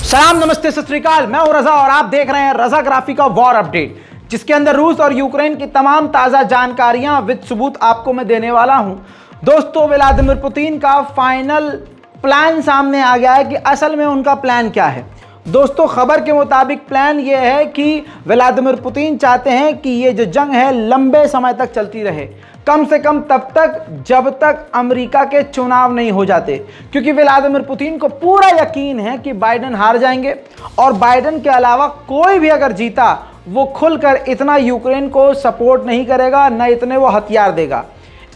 सलाम, नमस्ते, सत श्री अकाल। मैं हूं रजा और आप देख रहे हैं रजा ग्राफी का वॉर अपडेट, जिसके अंदर रूस और यूक्रेन की तमाम ताज़ा जानकारियां विद सबूत आपको मैं देने वाला हूं। दोस्तों, व्लादिमीर पुतिन का फाइनल प्लान सामने आ गया है कि असल में उनका प्लान क्या है। दोस्तों, खबर के मुताबिक प्लान ये है कि व्लादिमीर पुतिन चाहते हैं कि ये जो जंग है लंबे समय तक चलती रहे, कम से कम तब तक जब तक अमेरिका के चुनाव नहीं हो जाते, क्योंकि व्लादिमीर पुतिन को पूरा यकीन है कि बाइडेन हार जाएंगे और बाइडेन के अलावा कोई भी अगर जीता वो खुलकर इतना यूक्रेन को सपोर्ट नहीं करेगा, न इतने वो हथियार देगा।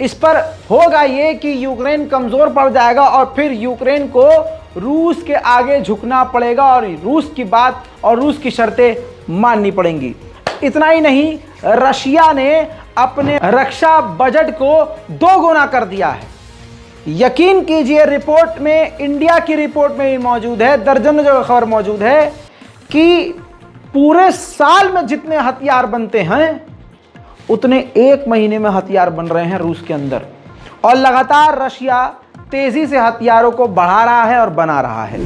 इस पर होगा ये कि यूक्रेन कमज़ोर पड़ जाएगा और फिर यूक्रेन को रूस के आगे झुकना पड़ेगा और रूस की बात और रूस की शर्तें माननी पड़ेंगी। इतना ही नहीं, रशिया ने अपने रक्षा बजट को 2 गुना कर दिया है। यकीन कीजिए, रिपोर्ट में, इंडिया की रिपोर्ट में भी मौजूद है, दर्जनों जगह खबर मौजूद है कि पूरे साल में जितने हथियार बनते हैं उतने 1 महीने में हथियार बन रहे हैं रूस के अंदर। और लगातार रशिया तेजी से हथियारों को बढ़ा रहा है और बना रहा है।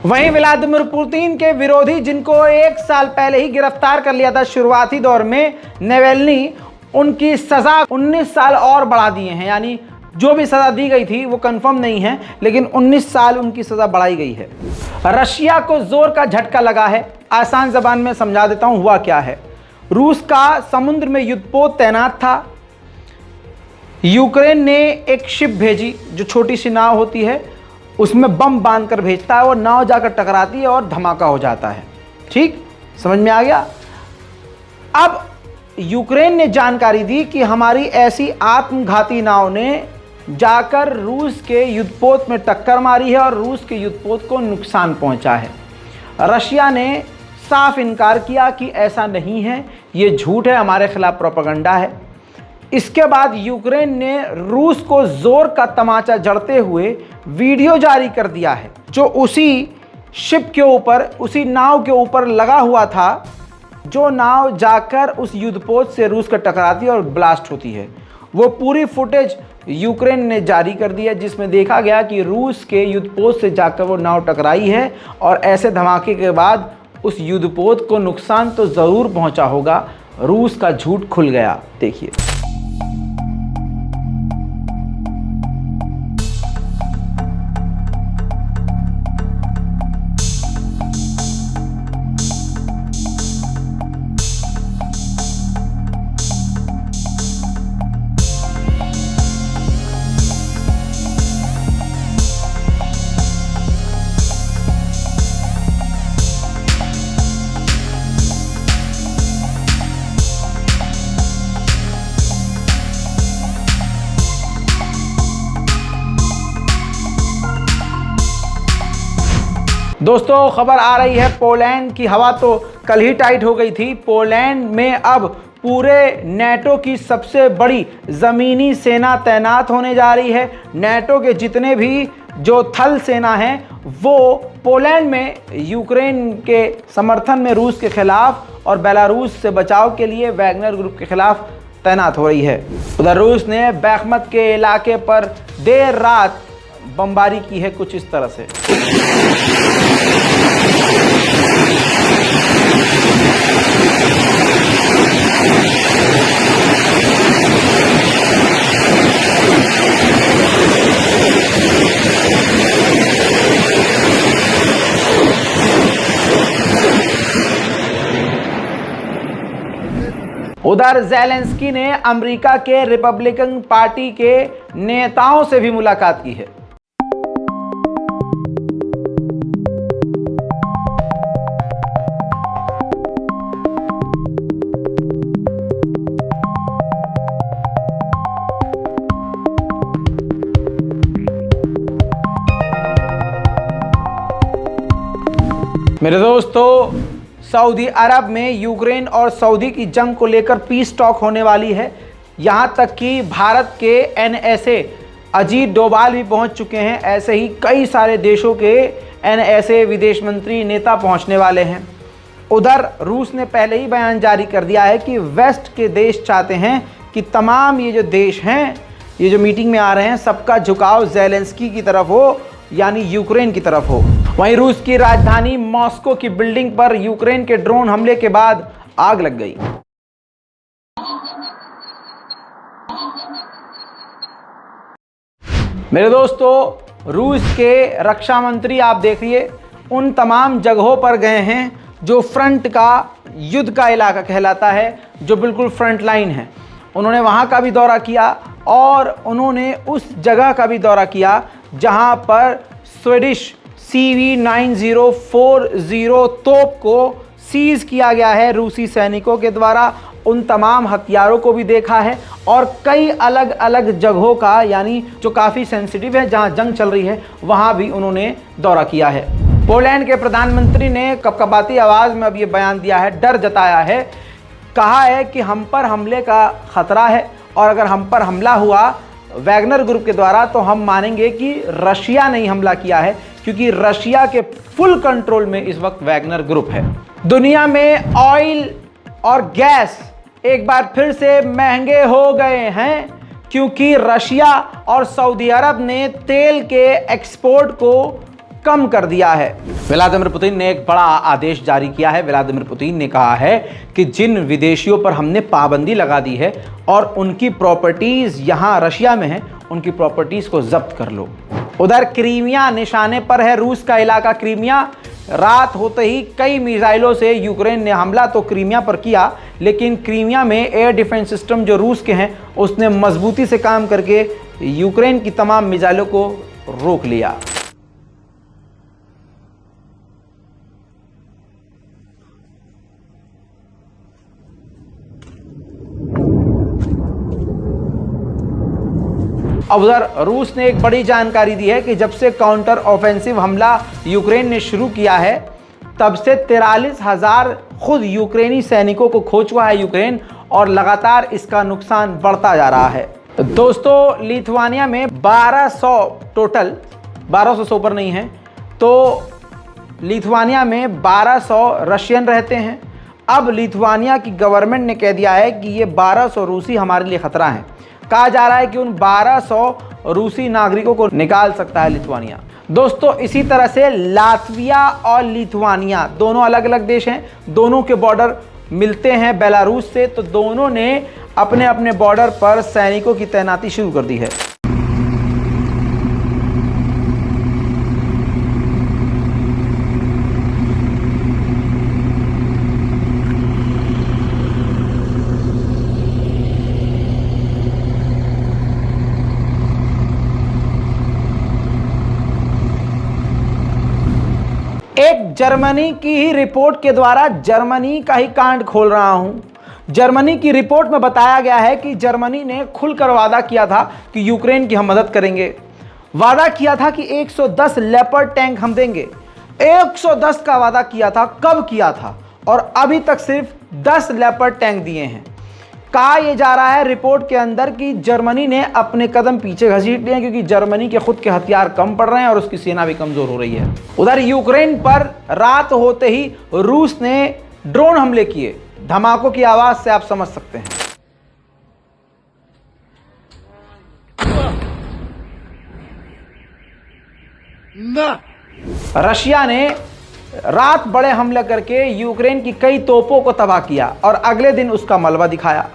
वहीं व्लादिमीर पुतिन के विरोधी, जिनको 1 साल पहले ही गिरफ्तार कर लिया था शुरुआती दौर में, नावल्नी, उनकी सजा 19 साल और बढ़ा दिए हैं। यानी जो भी सजा दी गई थी वो कंफर्म नहीं है, लेकिन 19 साल उनकी सजा बढ़ाई गई है। रशिया को जोर का झटका लगा है। आसान जबान में समझा देता हूं हुआ क्या है। रूस का समुद्र में युद्धपोत तैनात था। यूक्रेन ने एक शिप भेजी, जो छोटी सी नाव होती है, उसमें बम बांधकर भेजता है, और नाव जाकर टकराती है और धमाका हो जाता है। ठीक, समझ में आ गया। अब यूक्रेन ने जानकारी दी कि हमारी ऐसी आत्मघाती नाव ने जाकर रूस के युद्धपोत में टक्कर मारी है और रूस के युद्धपोत को नुकसान पहुंचा है। रशिया ने साफ इनकार किया कि ऐसा नहीं है, ये झूठ है, हमारे खिलाफ प्रोपेगेंडा है। इसके बाद यूक्रेन ने रूस को जोर का तमाचा जड़ते हुए वीडियो जारी कर दिया है, जो उसी शिप के ऊपर, उसी नाव के ऊपर लगा हुआ था, जो नाव जाकर उस युद्धपोत से रूस का टकराती है और ब्लास्ट होती है। वो पूरी फुटेज यूक्रेन ने जारी कर दी है, जिसमें देखा गया कि रूस के युद्धपोत से जाकर वो नाव टकराई है और ऐसे धमाके के बाद उस युद्धपोत को नुकसान तो ज़रूर पहुंचा होगा। रूस का झूठ खुल गया। देखिए, दोस्तों, खबर आ रही है पोलैंड की। हवा तो कल ही टाइट हो गई थी। पोलैंड में अब पूरे नेटो की सबसे बड़ी ज़मीनी सेना तैनात होने जा रही है। नेटो के जितने भी जो थल सेना हैं वो पोलैंड में यूक्रेन के समर्थन में रूस के खिलाफ और बेलारूस से बचाव के लिए वैगनर ग्रुप के खिलाफ तैनात हो रही है। उधर रूस ने बैखमत के इलाके पर देर रात बमबारी की है, कुछ इस तरह से। उधर ज़ेलेंस्की ने अमेरिका के रिपब्लिकन पार्टी के नेताओं से भी मुलाकात की है। मेरे दोस्तों, सऊदी अरब में यूक्रेन और सऊदी की जंग को लेकर पीस टॉक होने वाली है। यहाँ तक कि भारत के NSA अजीत डोभाल भी पहुँच चुके हैं। ऐसे ही कई सारे देशों के NSA विदेश मंत्री, नेता पहुँचने वाले हैं। उधर रूस ने पहले ही बयान जारी कर दिया है कि वेस्ट के देश चाहते हैं कि तमाम ये जो देश हैं, ये जो मीटिंग में आ रहे हैं, सबका झुकाव ज़ेलेंस्की की तरफ हो, यानी यूक्रेन की तरफ हो। वहीं रूस की राजधानी मॉस्को की बिल्डिंग पर यूक्रेन के ड्रोन हमले के बाद आग लग गई। मेरे दोस्तों, रूस के रक्षा मंत्री आप देखिए उन तमाम जगहों पर गए हैं जो फ्रंट का युद्ध का इलाका कहलाता है, जो बिल्कुल फ्रंट लाइन है। उन्होंने वहां का भी दौरा किया और उन्होंने उस जगह का भी दौरा किया जहां पर स्वीडिश CV9040 तोप को सीज किया गया है रूसी सैनिकों के द्वारा। उन तमाम हथियारों को भी देखा है और कई अलग अलग जगहों का, यानी जो काफ़ी सेंसिटिव है, जहां जंग चल रही है, वहां भी उन्होंने दौरा किया है। पोलैंड के प्रधानमंत्री ने कपकपाती आवाज़ में अब ये बयान दिया है, डर जताया है, कहा है कि हम पर हमले का खतरा है और अगर हम पर हमला हुआ वैगनर ग्रुप के द्वारा तो हम मानेंगे कि रशिया ने हमला किया है, क्योंकि रशिया के फुल कंट्रोल में इस वक्त वैगनर ग्रुप है। दुनिया में ऑयल और गैस एक बार फिर से महंगे हो गए हैं, क्योंकि रशिया और सऊदी अरब ने तेल के एक्सपोर्ट को कम कर दिया है। व्लादिमीर पुतिन ने एक बड़ा आदेश जारी किया है। व्लादिमीर पुतिन ने कहा है कि जिन विदेशियों पर हमने पाबंदी लगा दी है और उनकी प्रॉपर्टीज यहां रशिया में है, उनकी प्रॉपर्टीज को जब्त कर लो। उधर क्रीमिया निशाने पर है, रूस का इलाका क्रीमिया। रात होते ही कई मिसाइलों से यूक्रेन ने हमला तो क्रीमिया पर किया, लेकिन क्रीमिया में एयर डिफेंस सिस्टम जो रूस के हैं उसने मजबूती से काम करके यूक्रेन की तमाम मिसाइलों को रोक लिया। अब उधर रूस ने एक बड़ी जानकारी दी है कि जब से काउंटर ऑफेंसिव हमला यूक्रेन ने शुरू किया है, तब से 43,000 खुद यूक्रेनी सैनिकों को खो चुका है यूक्रेन, और लगातार इसका नुकसान बढ़ता जा रहा है। दोस्तों, लिथुआनिया में 1200 टोटल, 1200 से ऊपर नहीं है, तो लिथुआनिया में 1200 रशियन रहते हैं। अब लिथुआनिया की गवर्नमेंट ने कह दिया है कि ये 1200 रूसी हमारे लिए खतरा हैं। कहा जा रहा है कि उन 1200 रूसी नागरिकों को निकाल सकता है लिथुआनिया। दोस्तों, इसी तरह से लातविया और लिथुआनिया दोनों अलग अलग देश हैं, दोनों के बॉर्डर मिलते हैं बेलारूस से, तो दोनों ने अपने अपने बॉर्डर पर सैनिकों की तैनाती शुरू कर दी है। एक जर्मनी की ही रिपोर्ट के द्वारा जर्मनी का ही कांड खोल रहा हूं। जर्मनी की रिपोर्ट में बताया गया है कि जर्मनी ने खुलकर वादा किया था कि यूक्रेन की हम मदद करेंगे। वादा किया था कि 110 लेपर्ड टैंक हम देंगे। 110 का वादा किया था, कब किया था, और अभी तक सिर्फ 10 लेपर्ड टैंक दिए हैं। कहा यह जा रहा है रिपोर्ट के अंदर कि जर्मनी ने अपने कदम पीछे घसीट लिए, क्योंकि जर्मनी के खुद के हथियार कम पड़ रहे हैं और उसकी सेना भी कमजोर हो रही है। उधर यूक्रेन पर रात होते ही रूस ने ड्रोन हमले किए। धमाकों की आवाज से आप समझ सकते हैं। रशिया ने रात बड़े हमले करके यूक्रेन की कई तोपों को तबाह किया और अगले दिन उसका मलबा दिखाया।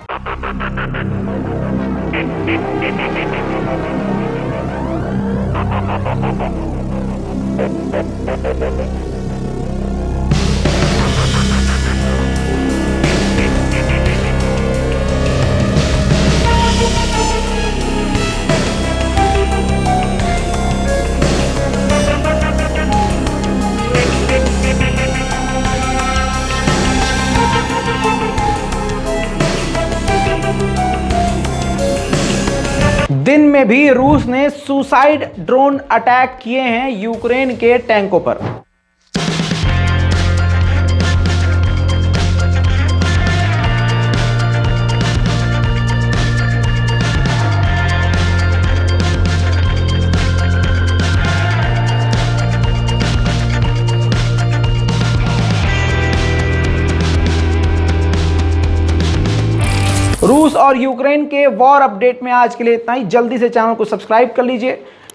दिन में भी रूस ने सुसाइड ड्रोन अटैक किए हैं यूक्रेन के टैंकों पर। रूस और यूक्रेन के वॉर अपडेट में आज के लिए इतना ही। जल्दी से चैनल को सब्सक्राइब कर लीजिए,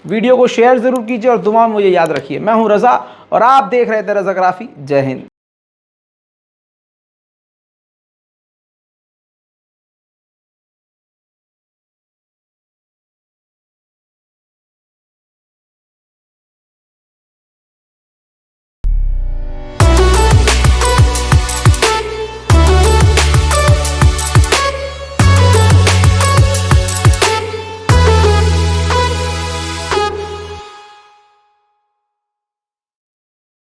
वीडियो को शेयर जरूर कीजिए और दुआ में मुझे याद रखिए। मैं हूं रजा और आप देख रहे थे रजाग्राफी। जय हिंद।